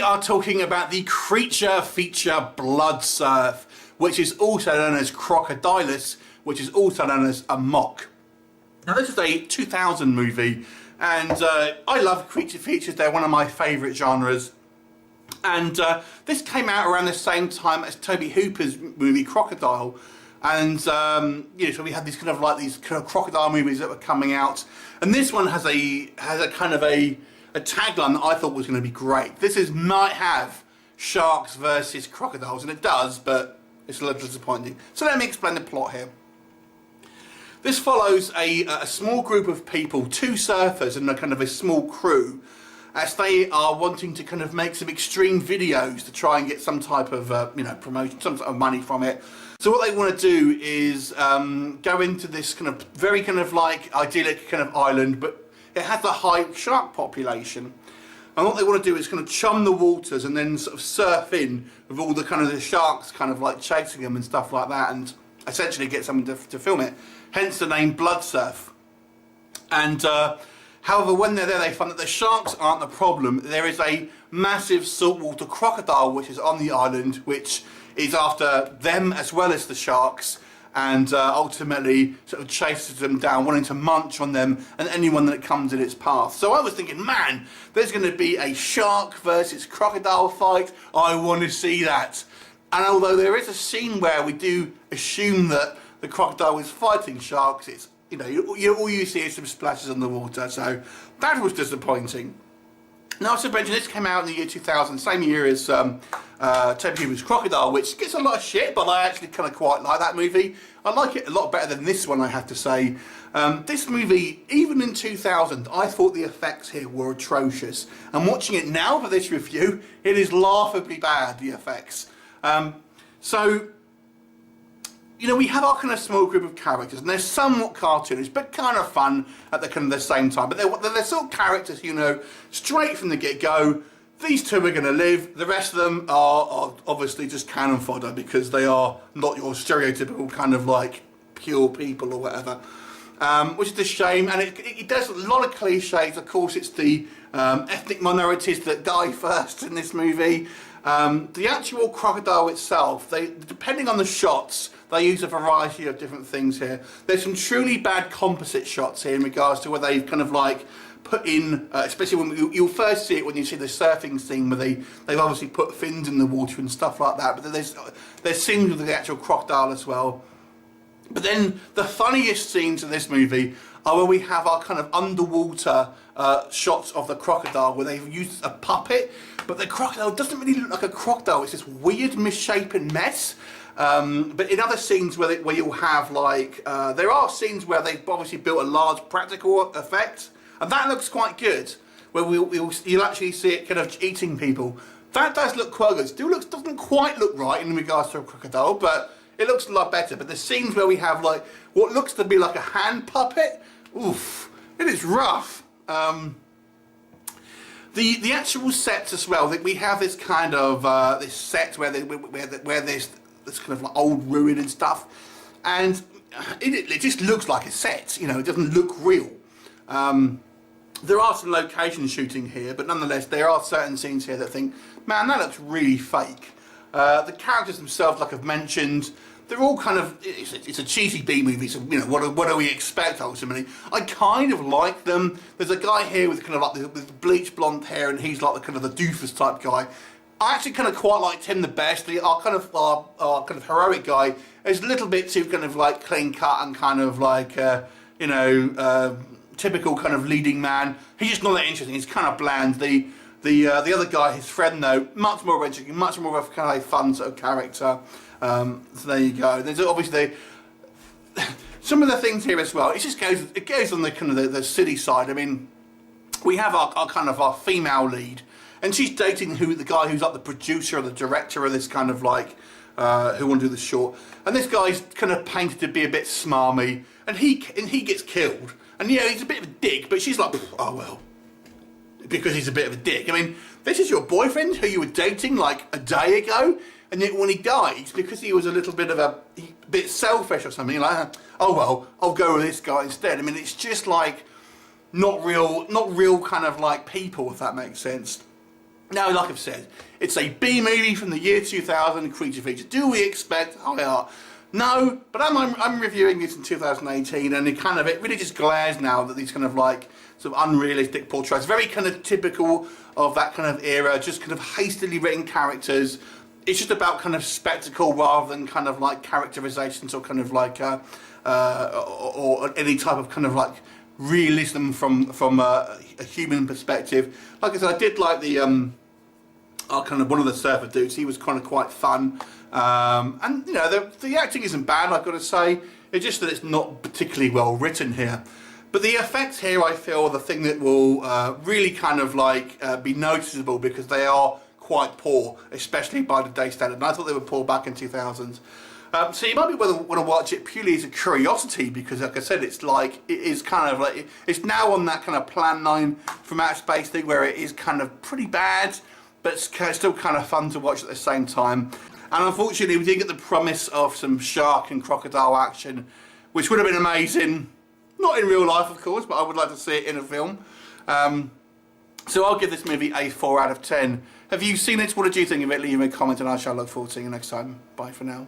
are talking about the creature feature Blood Surf, which is also known as Crocodylus, which is also known as Amok. Now this is a 2000 movie, and I love creature features. They're one of my favourite genres. And this came out around the same time as Toby Hooper's movie Crocodile. And you know, so we had these kind of crocodile movies that were coming out, and this one has a kind of a tagline that I thought was going to be great. This might have sharks versus crocodiles, and it does, but it's a little disappointing. So let me explain the plot here. This follows a small group of people, 2 surfers and a kind of a small crew, as they are wanting to kind of make some extreme videos to try and get some type of you know, promotion, some sort of money from it. So what they want to do is go into this kind of very kind of like idyllic kind of island, but it has a high shark population. And what they want to do is kind of chum the waters and then sort of surf in with all the kind of the sharks kind of like chasing them and stuff like that, and essentially get someone to film it. Hence the name Blood Surf. And however, when they're there, they find that the sharks aren't the problem. There is a massive saltwater crocodile which is on the island, which is after them as well as the sharks, and ultimately sort of chases them down, wanting to munch on them and anyone that comes in its path. So I was thinking, man, there's going to be a shark versus crocodile fight. I want to see that. And although there is a scene where we do assume that the crocodile is fighting sharks, it's, you know, all you see is some splashes on the water, so that was disappointing. Now, I should mention this came out in the year 2000, same year as Toby Hooper's Crocodile, which gets a lot of shit, but I actually kind of quite like that movie. I like it a lot better than this one, I have to say. This movie, even in 2000, I thought the effects here were atrocious. And watching it now for this review, it is laughably bad, the effects. So, you know, we have our kind of small group of characters, and they're somewhat cartoonish, but kind of fun at the kind of the same time. But they're sort of characters, you know, straight from the get-go. These 2 are going to live. The rest of them are obviously just cannon fodder, because they are not your stereotypical kind of like pure people or whatever. Which is a shame, and it does a lot of cliches. Of course, it's the ethnic minorities that die first in this movie. The actual crocodile itself, depending on the shots, they use a variety of different things here. There's some truly bad composite shots here in regards to where they've kind of like put in, especially when you'll first see it when you see the surfing scene, where they've obviously put fins in the water and stuff like that. But there's scenes with the actual crocodile as well. But then the funniest scenes in this movie are where we have our kind of underwater shots of the crocodile, where they've used a puppet, but the crocodile doesn't really look like a crocodile. It's this weird misshapen mess. But in other scenes where you'll have like, there are scenes where they've obviously built a large practical effect, and that looks quite good, where you'll actually see it kind of eating people. That does look quite good. Still doesn't quite look right in regards to a crocodile, but it looks a lot better. But the scenes where we have like what looks to be like a hand puppet, oof, it is rough. The actual sets as well, that we have this kind of this set where there's this kind of like old ruin and stuff, and it just looks like a set, you know, it doesn't look real. There are some location shooting here, but nonetheless there are certain scenes here that think, man, that looks really fake. The characters themselves, like I've mentioned, they're all kind of, it's a cheesy B-movie, so, you know, what do we expect ultimately? I kind of like them. There's a guy here with kind of like with bleached blonde hair, and he's like the kind of the doofus type guy. I actually kind of quite liked him the best. Our kind of heroic guy is a little bit too kind of like clean cut and kind of like you know, typical kind of leading man. He's just not that interesting. He's kind of bland. The other guy, his friend though, much more interesting, much more of a kind of fun sort of character. So there you go. There's obviously some of the things here as well. It goes on the kind of the city side. I mean, we have our kind of our female lead, and she's dating the guy who's like the producer or the director of this kind of like who want to do the short. And this guy's kind of painted to be a bit smarmy, and he gets killed. And yeah, he's a bit of a dick, but she's like, oh well, because he's a bit of a dick. I mean, this is your boyfriend who you were dating like a day ago, and yet when he dies, because he was a little bit of a bit selfish or something, like, oh well, I'll go with this guy instead. I mean, it's just like not real kind of like people, if that makes sense. Now, like I've said, it's a B movie from the year 2000, creature feature. Do we expect high art? No, but I'm reviewing this in 2018, and it really just glares now that these kind of like sort of unrealistic portraits, very kind of typical of that kind of era, just kind of hastily written characters. It's just about kind of spectacle rather than kind of like characterizations or kind of like or any type of kind of like realism from a human perspective. Like I said, I did like the kind of one of the surfer dudes. He was kind of quite fun, and you know the acting isn't bad. I've got to say, it's just that it's not particularly well written here. But the effects here, I feel, are the thing that will really kind of like be noticeable, because they are quite poor, especially by today's standard. And I thought they were poor back in 2000s. So you might be want to watch it purely as a curiosity, because like I said, it's kind of like, it's now on that kind of Plan 9 from outer space thing where it is kind of pretty bad, but it's still kind of fun to watch at the same time. And unfortunately, we didn't get the promise of some shark and crocodile action, which would have been amazing. Not in real life, of course, but I would like to see it in a film. So I'll give this movie a 4 out of 10. Have you seen it? What did you think of it? Leave me a comment and I shall look forward to seeing you next time. Bye for now.